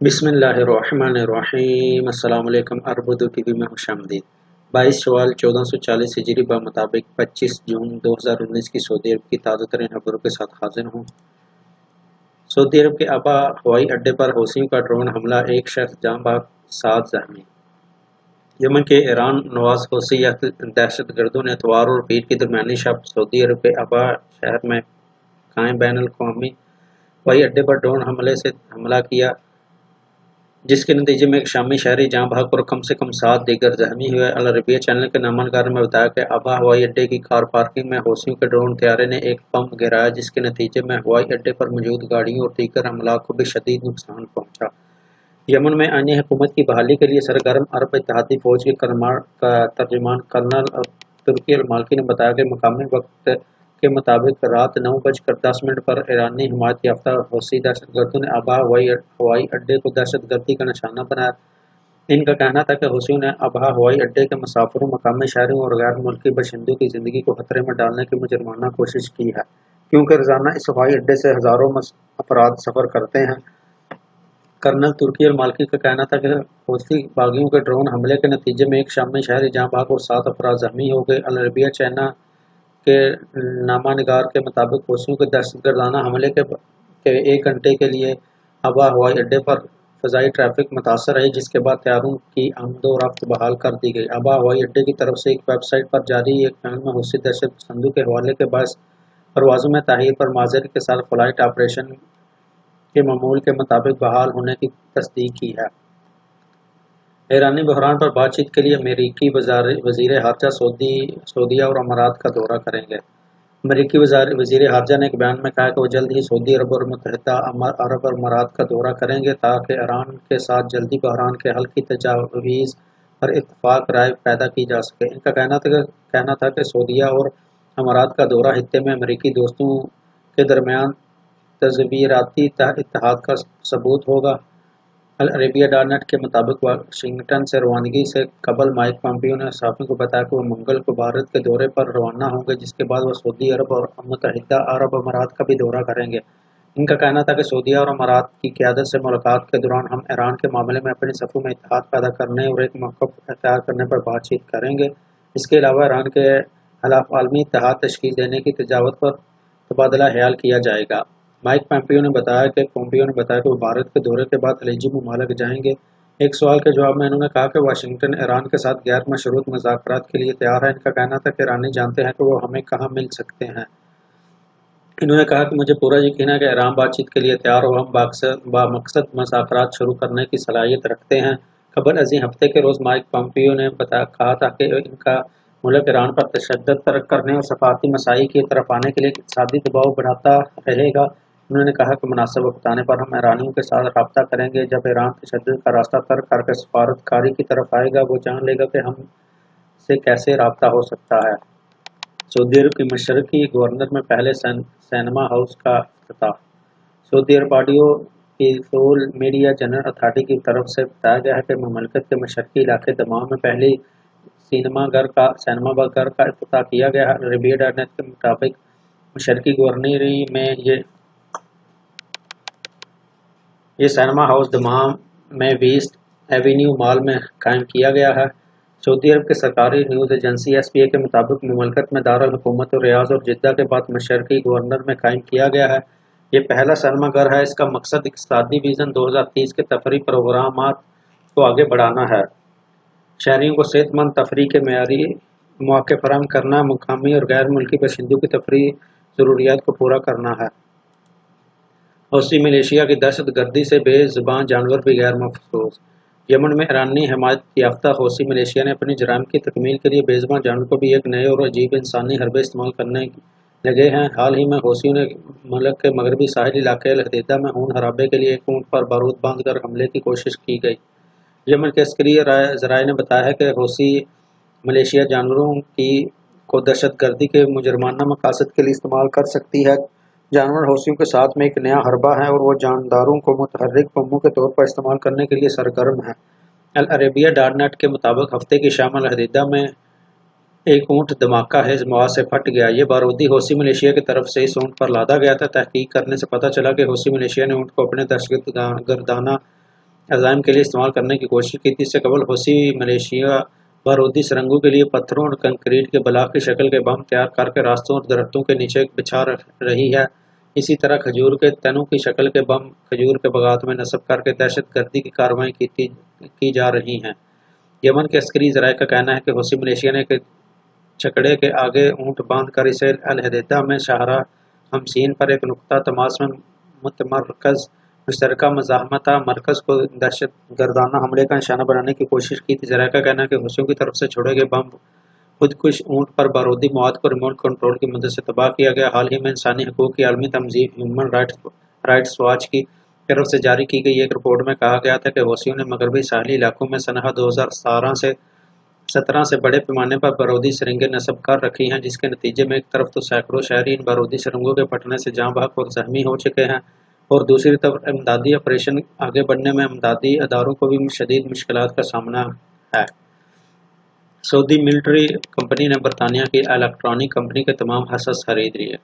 بسم اللہ الرحمن الرحیم۔ السلام علیکم۔ اربدو ٹی وی میں خوش آمدید۔ 22 شوال 1440 ہجری بمطابق 25 جون 2019 کی سعودی عرب کی تازہ ترین خبروں کے ساتھ حاضر ہوں۔ سعودی عرب کے ابا ہوائی اڈے پر حوثیوں کا ڈرون حملہ، ایک شخص جاں بحق 7 زخمی۔ یمن کے ایران نواز حوثی دہشت گردوں نے اتوار اور پیر کی درمیانی شب سعودی عرب کے ابا شہر میں قائم بین الاقوامی ہوائی اڈے پر ڈرون حملے سے حملہ کیا، جس کے نتیجے میں ایک شامی شہری جاں بحق اور کم سے کم 7 دیگر زخمی ہوئے۔ العربیہ چینل کے نامہ نگار نے بتایا کہ ابا ہوائی اڈے کی کار پارکنگ میں حوثیوں کے ڈرون طیارے نے ایک بم گرایا، جس کے نتیجے میں ہوائی اڈے پر موجود گاڑیوں اور دیگر املاک کو بھی شدید نقصان پہنچا۔ یمن میں آئینی حکومت کی بحالی کے لیے سرگرم عرب اتحادی فوج کے ترجمان کرنل ترکی المالکی نے بتایا کہ مقامی وقت کے مطابق رات 9:10 پر ایرانی حمایت یافتہ حوثی دہشت گردوں نے ابا ہوائی اڈے کو دہشت گردی کا نشانہ بنایا۔ ان کا کہنا تھا کہ حوثیوں نے ابا ہوائی اڈے کے مسافروں، مقامی شہریوں اور غیر ملکی باشندوں کی زندگی کو خطرے میں ڈالنے کی مجرمانہ کوشش کی ہے، کیونکہ روزانہ اس ہوائی اڈے سے ہزاروں افراد سفر کرتے ہیں۔ کرنل ترکی المالکی کا کہنا تھا کہ حوثی باغیوں کے ڈرون حملے کے نتیجے میں ایک شامی شہری جاں بحق اور 7 افراد زخمی ہو گئے۔ العربیہ چینل کے نامہ نگار کے مطابق حوثیوں کے دہشت گردانہ حملے کے 1 گھنٹے کے لیے ابا ہوائی اڈے پر فضائی ٹریفک متاثر رہی، جس کے بعد طیاروں کی آمد و رفت بحال کر دی گئی۔ ابا ہوائی اڈے کی طرف سے ایک ویب سائٹ پر جاری ایک بیان میں حوثی دہشت پسندوں کے حوالے کے باعث پروازوں میں تاخیر پر معذرت کے ساتھ فلائٹ آپریشن کے معمول کے مطابق بحال ہونے کی تصدیق کی ہے۔ ایرانی بحران پر بات چیت کے لیے امریکی وزیر خارجہ سعودیہ اور امارات کا دورہ کریں گے۔ امریکی وزیر خارجہ نے ایک بیان میں کہا کہ وہ جلد ہی سعودی عرب اور متحدہ عرب امارات کا دورہ کریں گے تاکہ ایران کے ساتھ جلدی بحران کے حل کی تجاویز پر اتفاق رائے پیدا کی جا سکے۔ ان کا کہنا تھا کہ سعودیہ اور امارات کا دورہ خطے میں امریکی دوستوں کے درمیان تصویراتی اتحاد کا ثبوت ہوگا۔ العربیہ .نیٹ کے مطابق واشنگٹن سے روانگی سے قبل مائک پومپیو نے صحافیوں کو بتایا کہ وہ منگل کو بھارت کے دورے پر روانہ ہوں گے، جس کے بعد وہ سعودی عرب اور متحدہ عرب امارات کا بھی دورہ کریں گے۔ ان کا کہنا تھا کہ سعودیہ اور امارات کی قیادت سے ملاقات کے دوران ہم ایران کے معاملے میں اپنی صفوں میں اتحاد پیدا کرنے اور ایک موقف اختیار کرنے پر بات چیت کریں گے۔ اس کے علاوہ ایران کے خلاف عالمی اتحاد تشکیل دینے کی تجاوز پر تبادلہ خیال کیا جائے گا۔ مائک پومپیو نے بتایا کہ وہ بھارت کے دورے کے بعد خلیجی ممالک جائیں گے۔ ایک سوال کے جواب میں انہوں نے کہا کہ واشنگٹن ایران کے ساتھ غیر مشروط مذاکرات کے لیے تیار ہے۔ ان کا کہنا تھا کہ ایرانی جانتے ہیں کہ وہ ہمیں کہاں مل سکتے ہیں۔ انہوں نے کہا کہ مجھے پورا یقین ہے کہ ایران بات چیت کے لیے تیار اور ہم بامقصد مذاکرات شروع کرنے کی صلاحیت رکھتے ہیں۔ قبل ازیں ہفتے کے روز مائک پومپیو نے کہا تھا کہ ان کا ملک ایران پر تشدد ترک کرنے اور سفارتی مساعی کی طرف آنے کے لیے اقتصادی دباؤ بڑھاتا رہے گا۔ انہوں نے کہا کہ مناسب وقت آنے پر ہم ایرانیوں کے ساتھ رابطہ کریں گے۔ جب ایران تشدد کا راستہ ترک کر کے سفارت کاری کی طرف آئے گا، وہ جان لے گا کہ ہم سے کیسے رابطہ ہو سکتا ہے۔ سعودی عرب کی مشرقی گورنر میں پہلے سینما ہاؤس کا افتتاح۔ سعودی عرب audio visual media general authority کی طرف سے بتایا گیا ہے کہ مملکت کے مشرقی علاقے دمام میں پہلی سینما گھر کا افتتاح کیا گیا ہے۔ العربیہ .نیٹ کے مطابق مشرقی گورنری میں یہ سینما ہاؤس دمام میں ویسٹ ایونیو مال میں قائم کیا گیا ہے۔ سعودی عرب کے سرکاری نیوز ایجنسی SPA کے مطابق مملکت میں دارالحکومت ریاض اور جدہ کے بعد مشرقی گورنر میں قائم کیا گیا ہے۔ یہ پہلا سینما گھر ہے۔ اس کا مقصد اقتصادی ویژن 2030 کے تفریح پروگرامات کو آگے بڑھانا ہے، شہریوں کو صحت مند تفریح کے معیاری مواقع فراہم کرنا، مقامی اور غیر ملکی باشندوں کی تفریحی ضروریات کو پورا کرنا ہے۔ حوثی ملیشیا کی دہشت گردی سے بے زبان جانور بھی غیر محفوظ۔ یمن میں ایرانی حمایت یافتہ حوثی ملیشیا نے اپنی جرائم کی تکمیل کے لیے بے زبان جانور کو بھی ایک نئے اور عجیب انسانی حربے استعمال کرنے لگے ہیں۔ حال ہی میں حوثیوں نے ملک کے مغربی ساحلی علاقے الحدیدہ میں خون خرابے کے لیے ایک اونٹ پر بارود باندھ کر حملے کی کوشش کی گئی۔ یمن کے عسکری ذرائع نے بتایا ہے کہ حوثی ملیشیا جانوروں کو دہشت گردی کے مجرمانہ مقاصد کے لیے استعمال کر سکتی ہے۔ جانور حوثیوں کے ساتھ میں ایک نیا حربہ ہے اور وہ جانداروں کو متحرک بموں کے طور پر استعمال کرنے کے لیے سرگرم ہے۔ العربیہ .نیٹ کے مطابق ہفتے کی شام الحدیدہ میں ایک اونٹ دھماکہ خیز مواد سے پھٹ گیا۔ یہ بارودی حوثی ملیشیا کی طرف سے اس اونٹ پر لادا گیا تھا۔ تحقیق کرنے سے پتہ چلا کہ حوثی ملیشیا نے اونٹ کو اپنے دہشت گردانہ عزائم کے لیے استعمال کرنے کی کوشش کی تھی۔ اس سے قبل حوثی ملیشیا بارودی سرنگوں کے لیے پتھروں اور کنکریٹ کے بلاک کی شکل کے بم تیار کر کے راستوں اور درختوں کے نیچے بچھا رہی ہے۔ اسی طرح کھجور کے تنوں کی شکل کے بم کھجور کے باغات میں نصب کر کے دہشت گردی کی کارروائیاں کی جا رہی ہیں۔ یمن کے عسکری ذرائع کا کہنا ہے کہ حوثی ملیشیا نے چھکڑے کے آگے اونٹ باندھ کر اسے الحدیدہ میں شاہراہ 50 پر ایک نقطہ تماس میں متمرکز مشترکہ مزاحمتہ مرکز کو دہشت گردانہ حملے کا نشانہ بنانے کی کوشش کی تھی۔ ذرائع کا کہنا ہے کہ حوثیوں کی طرف سے چھوڑے گئے بم خودکش اونٹ پر بارودی مواد کو ریموٹ کنٹرول کی مدد سے تباہ کیا گیا۔ حال ہی میں انسانی حقوق کی عالمی تنظیم ہیومن رائٹس واچ کی طرف سے جاری کی گئی ایک رپورٹ میں کہا گیا تھا کہ حوثیوں نے مغربی ساحلی علاقوں میں سنہ 2017 سے بڑے پیمانے پر بارودی سرنگیں نصب کر رکھی ہیں، جس کے نتیجے میں ایک طرف تو سینکڑوں شہری ان بارودی سرنگوں کے پھٹنے سے جاں بحق اور زخمی ہو چکے ہیں، اور دوسری طرف امدادی آپریشن آگے بڑھنے میں امدادی اداروں کو بھی شدید مشکلات کا سامنا ہے۔ سعودی ملٹری کمپنی نے برطانیہ کی الیکٹرانک کمپنی کے تمام حصص خرید لیے۔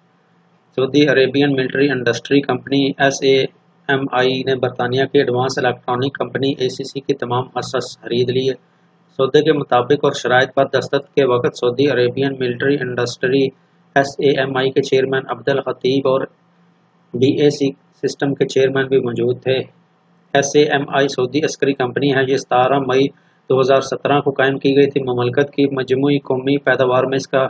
Saudi Arabian military industry company SAMI نے برطانیہ کی ایڈوانس الیکٹرانک کمپنی ACC کے تمام حصص خرید لیے۔ سودے کے مطابق اور شرائط پر دستخط کے وقت سعودی عربین ملٹری انڈسٹری SAMI کے چیئرمین عبد الخطیب اور BAC سسٹم کے چیئرمین بھی موجود تھے۔ SAMI سعودی عسکری کمپنی ہے۔ یہ 17 مئی 2017 کو قائم کی گئی تھی۔ مملکت کی مجموعی قومی پیداوار میں اس کا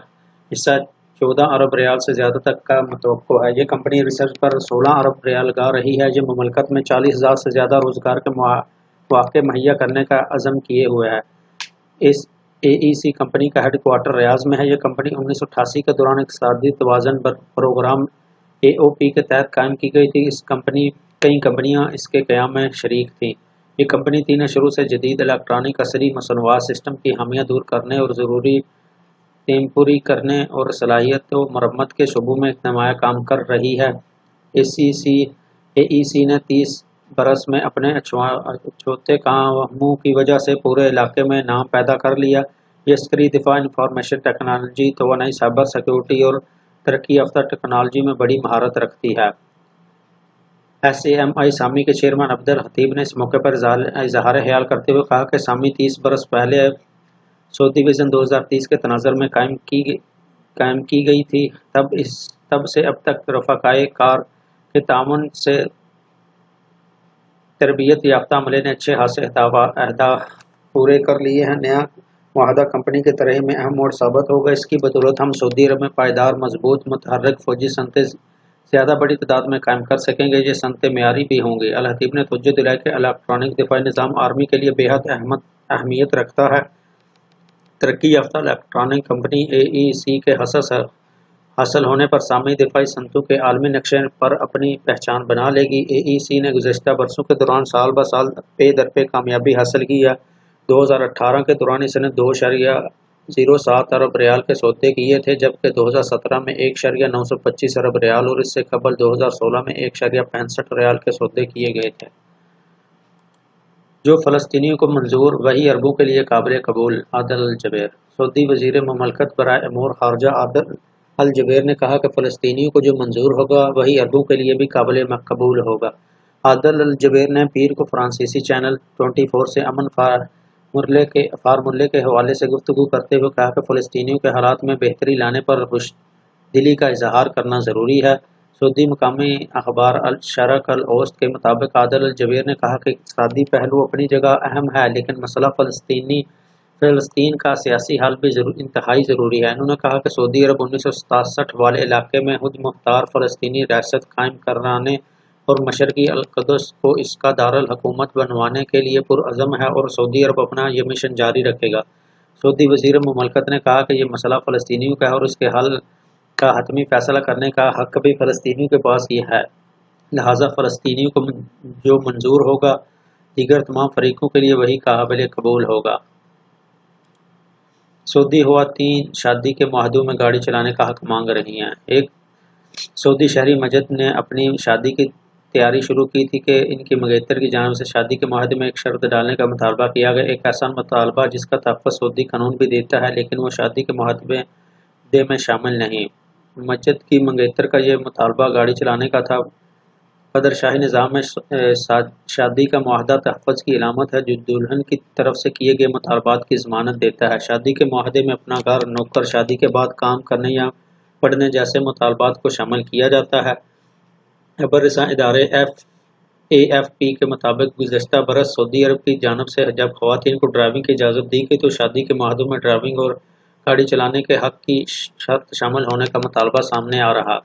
حصہ 14 ارب ریال سے زیادہ تک کا متوقع ہے۔ یہ کمپنی ریسرچ پر 16 ارب ریال لگا رہی ہے۔ یہ مملکت میں 40,000 سے زیادہ روزگار کے مواقع مہیا کرنے کا عزم کیے ہوئے ہے۔ اس AEC کمپنی کا ہیڈ کوارٹر ریاض میں ہے۔ یہ کمپنی 1988 کے دوران اقتصادی توازن پروگرام AOP کے تحت قائم کی گئی تھی۔ کئی کمپنیاں اس کے قیام میں شریک تھیں۔ یہ کمپنی تھی نے شروع سے جدید الیکٹرانک عصری مصنوعات سسٹم کی خامیاں دور کرنے اور ضروری تیمپوری کرنے اور صلاحیت و مرمت کے شعبوں میں ایک نمایاں کام کر رہی ہے۔ AEC نے 30 برس میں اپنے اچھوتے کاموں کی وجہ سے پورے علاقے میں نام پیدا کر لیا۔ یہ عسکری دفاع، انفارمیشن ٹیکنالوجی، توانائی، سائبر سیکیورٹی اور ترقی یافتہ ٹیکنالوجی میں بڑی مہارت رکھتی ہے۔ SAMI سامی کے چیئرمین عبد الخطیب نے اس موقع پر اظہار خیال کرتے ہوئے کہا کہ سامی 30 برس پہلے سعودی وژن 2030 کے تناظر میں قائم کی گئی تھی۔ تب سے اب تک رفقائے کار کے تعاون سے تربیت یافتہ عملے نے اچھے خاصے اہداف پورے کر لیے ہیں۔ نیا معاہدہ کمپنی کے ترقی میں اہم موڑ ثابت ہوگا۔ اس کی بدولت ہم سعودی عرب میں پائیدار، مضبوط، متحرک فوجی صنعتیں زیادہ بڑی تعداد میں قائم کر سکیں گے۔ یہ صنعتیں معیاری بھی ہوں گی۔ الخطیب نے توجہ دلائی کہ الیکٹرانک دفاعی نظام آرمی کے لیے بے حد اہمیت رکھتا ہے۔ ترقی یافتہ الیکٹرانک کمپنی AEC کے حاصل ہونے پر سامی دفاعی صنعتوں کے عالمی نقشے پر اپنی پہچان بنا لے گی۔ AEC نے گزشتہ برسوں کے دوران سال بہ سال پے در پے کامیابی حاصل کی ہے۔ 2018 کے دوران اس نے 2.07 ارب ریال کے سودے کیے تھے، جبکہ 2017 میں 1.925 ارب ریال اور اس سے قبل 2016 میں 1.65 ریال کے سودے کیے گئے تھے۔ جو فلسطینیوں کو منظور وہی عربوں کے لیے قابل قبول۔ عادل الجبیر سعودی وزیر مملکت برائے امور خارجہ عادل الجبیر نے کہا کہ فلسطینیوں کو جو منظور ہوگا وہی عربوں کے لیے بھی قابل قبول ہوگا۔ عادل الجبیر نے پیر کو فرانسیسی چینل 24 سے امن فارمولے کے حوالے سے گفتگو کرتے ہوئے کہا کہ فلسطینیوں کے حالات میں بہتری لانے پر خوش دلی کا اظہار کرنا ضروری ہے۔ سعودی مقامی اخبار الشرق الاوسط کے مطابق عادل الجبیر نے کہا کہ اقتصادی پہلو اپنی جگہ اہم ہے، لیکن مسئلہ فلسطین کا سیاسی حل بھی انتہائی ضروری ہے۔ انہوں نے کہا کہ سعودی عرب 1967 والے علاقے میں خود مختار فلسطینی ریاست قائم کرانے اور مشرقی القدس کو اس کا دارالحکومت بنوانے کے لیے پرعزم ہے اور سعودی عرب اپنا یہ مشن جاری رکھے گا۔ سعودی وزیر مملکت نے کہا کہ یہ مسئلہ فلسطینیوں کا ہے اور اس کے حل کا حتمی فیصلہ کرنے کا حق بھی فلسطینیوں کے پاس یہ ہے، لہٰذا فلسطینیوں کو جو منظور ہوگا دیگر تمام فریقوں کے لیے وہی قابل قبول ہوگا۔ سعودی خواتین شادی کے معاہدوں میں گاڑی چلانے کا حق مانگ رہی ہیں۔ ایک سعودی شہری مسجد نے اپنی شادی کی تیاری شروع کی تھی کہ ان کی منگیتر کی جانب سے شادی کے معاہدے میں ایک شرط ڈالنے کا مطالبہ کیا گیا، ایک ایسا مطالبہ جس کا تحفظ سعودی قانون بھی دیتا ہے، لیکن وہ شادی کے معاہدے میں شامل نہیں۔ مسجد کی منگیتر کا یہ مطالبہ گاڑی چلانے کا تھا، قدر شاہی نظام میں شادی کا معاہدہ تحفظ کی علامت ہے جو دلہن کی طرف سے کیے گئے مطالبات کی ضمانت دیتا ہے۔ شادی کے معاہدے میں اپنا گھر، نوکر، شادی کے بعد کام کرنے یا پڑھنے جیسے مطالبات کو شامل کیا جاتا ہے۔ خبررساں ادارے AFP کے مطابق گزشتہ برس سعودی عرب کی جانب سے جب خواتین کو ڈرائیونگ کی اجازت دی گئی تو شادی کے معاہدوں میں ڈرائیونگ اور گاڑی چلانے کے حق کی شرط شامل ہونے کا مطالبہ سامنے آ رہا۔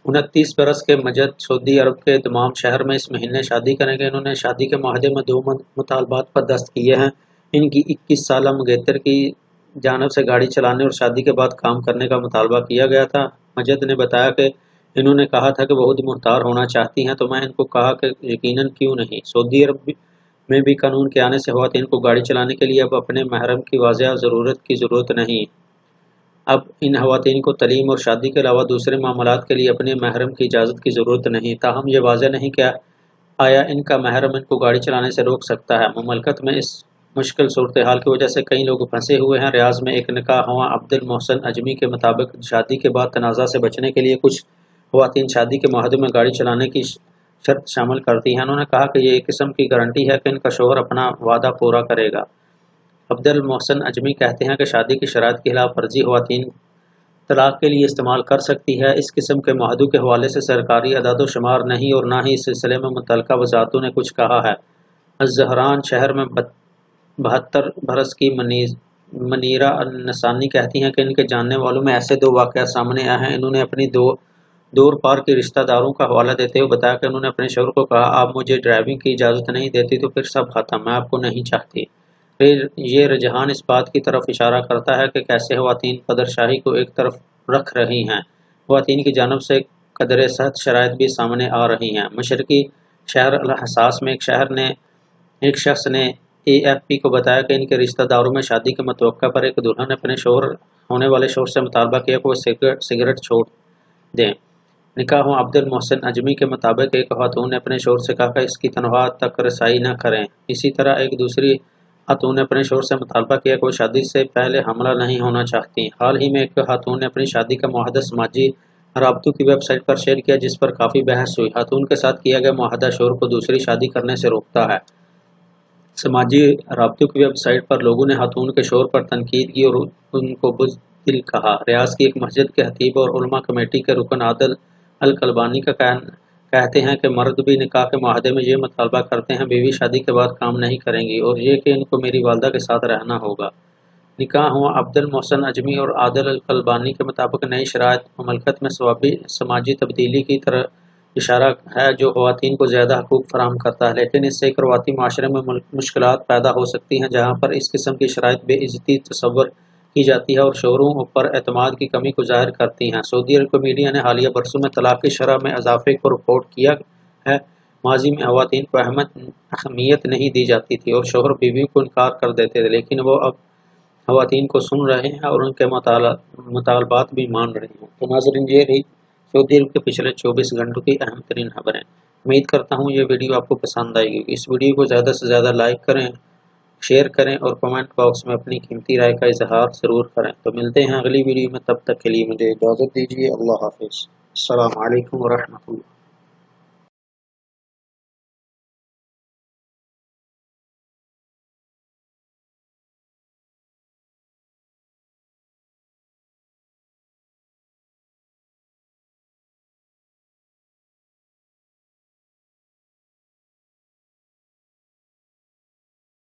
29 برس کے مجد سعودی عرب کے دمام شہر میں اس مہینے شادی کریں گے۔ انہوں نے شادی کے معاہدے میں 2 مطالبات پر دست کیے ہیں۔ ان کی 21 سالہ مگیتر کی جانب سے گاڑی چلانے اور شادی کے بعد کام کرنے کا مطالبہ کیا گیا تھا۔ مجد نے بتایا کہ انہوں نے کہا تھا کہ وہ خود مختار ہونا چاہتی ہیں، تو میں ان کو کہا کہ یقیناً کیوں نہیں۔ سعودی عرب میں بھی قانون کے آنے سے خواتین کو گاڑی چلانے کے لیے اب اپنے محرم کی واضح ضرورت نہیں۔ اب ان خواتین کو تعلیم اور شادی کے علاوہ دوسرے معاملات کے لیے اپنے محرم کی اجازت کی ضرورت نہیں۔ تاہم یہ واضح نہیں کہ آیا ان کا محرم ان کو گاڑی چلانے سے روک سکتا ہے۔ مملکت میں اس مشکل صورتحال کی وجہ سے کئی لوگ پھنسے ہوئے ہیں۔ ریاض میں ایک نکاح خواں عبد المحسن اجمی کے مطابق شادی کے بعد تنازع سے بچنے کے لیے کچھ خواتین شادی کے معاہدے میں گاڑی چلانے کی شرط شامل کرتی ہیں۔ انہوں نے کہا کہ یہ ایک قسم کی گارنٹی ہے کہ ان کا شوہر اپنا وعدہ پورا کرے گا۔ عبد المحسن اجمی کہتے ہیں کہ شادی کی شرائط کی خلاف ورزی خواتین طلاق کے لیے استعمال کر سکتی ہے۔ اس قسم کے معاہدوں کے حوالے سے سرکاری اعداد و شمار نہیں اور نہ ہی اس سلسلے میں متعلقہ وزارتوں نے کچھ کہا ہے۔ الزہران شہر میں 72 برس کی منیرہ النسانی کہتی ہیں کہ ان کے جاننے والوں میں ایسے 2 واقعات سامنے آئے ہیں۔ انہوں نے اپنی دور پار کی رشتہ داروں کا حوالہ دیتے ہوئے بتایا کہ انہوں نے اپنے شوہر کو کہا آپ مجھے ڈرائیونگ کی اجازت نہیں دیتی تو پھر سب ختم، میں آپ کو نہیں چاہتی۔ یہ رجحان اس بات کی طرف اشارہ کرتا ہے کہ کیسے خواتین قدر شاہی کو ایک طرف رکھ رہی ہیں۔ خواتین کی جانب سے قدر سخت شرائط بھی سامنے آ رہی ہیں۔ مشرقی شہر الحساس میں ایک شخص نے AFP کو بتایا کہ ان کے رشتہ داروں میں شادی کے متوقع پر ایک دلہن نے اپنے ہونے والے شوہر سے مطالبہ کیا کہ وہ سگریٹ چھوڑ دیں۔ نکاح خواں عبد المحسن اجمی کے مطابق ایک خاتون نے اپنے شوہر سے کہا کہ اس کی تنخواہ تک رسائی نہ کریں۔ اسی طرح ایک دوسری خاتون نے اپنے شوہر سے مطالبہ کیا کہ وہ شادی سے پہلے حاملہ نہیں ہونا چاہتی۔ حال ہی میں ایک خاتون نے اپنی شادی کا معاہدہ سماجی رابطوں کی ویب سائٹ پر شیئر کیا جس پر کافی بحث ہوئی۔ خاتون کے ساتھ کیا گیا معاہدہ شوہر کو دوسری شادی کرنے سے روکتا ہے۔ سماجی رابطوں کی ویب سائٹ پر لوگوں نے خاتون کے شوہر پر تنقید کی اور ان کو بزدل کہا۔ ریاض کی ایک مسجد کے خطیب اور علماء کمیٹی کے رکن عادل القلبانی کا کہتے ہیں کہ مرد بھی نکاح کے معاہدے میں یہ مطالبہ کرتے ہیں بیوی شادی کے بعد کام نہیں کریں گی اور یہ کہ ان کو میری والدہ کے ساتھ رہنا ہوگا۔ نکاح خواں عبد المحسن اجمی اور عادل القلبانی کے مطابق نئی شرائط مملکت میں سماجی تبدیلی کی طرح اشارہ ہے جو خواتین کو زیادہ حقوق فراہم کرتا ہے، لیکن اس سے ایک رواتی معاشرے میں مشکلات پیدا ہو سکتی ہیں جہاں پر اس قسم کی شرائط بے عزتی تصور کی جاتی ہے اور شوہروں پر اعتماد کی کمی کو ظاہر کرتی ہیں۔ سعودی عرب کو میڈیا نے حالیہ برسوں میں طلاق کی شرح میں اضافے کو رپورٹ کیا ہے۔ ماضی میں خواتین کو اہمیت نہیں دی جاتی تھی اور شوہر بیوی کو انکار کر دیتے تھے، لیکن وہ اب خواتین کو سن رہے ہیں اور ان کے مطالبات بھی مان رہے ہیں۔ تو ناظرین یہ رہی سعودی عرب کے پچھلے 24 گھنٹوں کی اہم ترین خبریں۔ امید کرتا ہوں یہ ویڈیو آپ کو پسند آئے گی۔ اس ویڈیو کو زیادہ سے زیادہ لائک کریں، شیئر کریں اور کمنٹ باکس میں اپنی قیمتی رائے کا اظہار ضرور کریں۔ تو ملتے ہیں اگلی ویڈیو میں، تب تک کے لیے مجھے اجازت دیجیے۔ اللہ حافظ۔ السلام علیکم ورحمۃ اللہ۔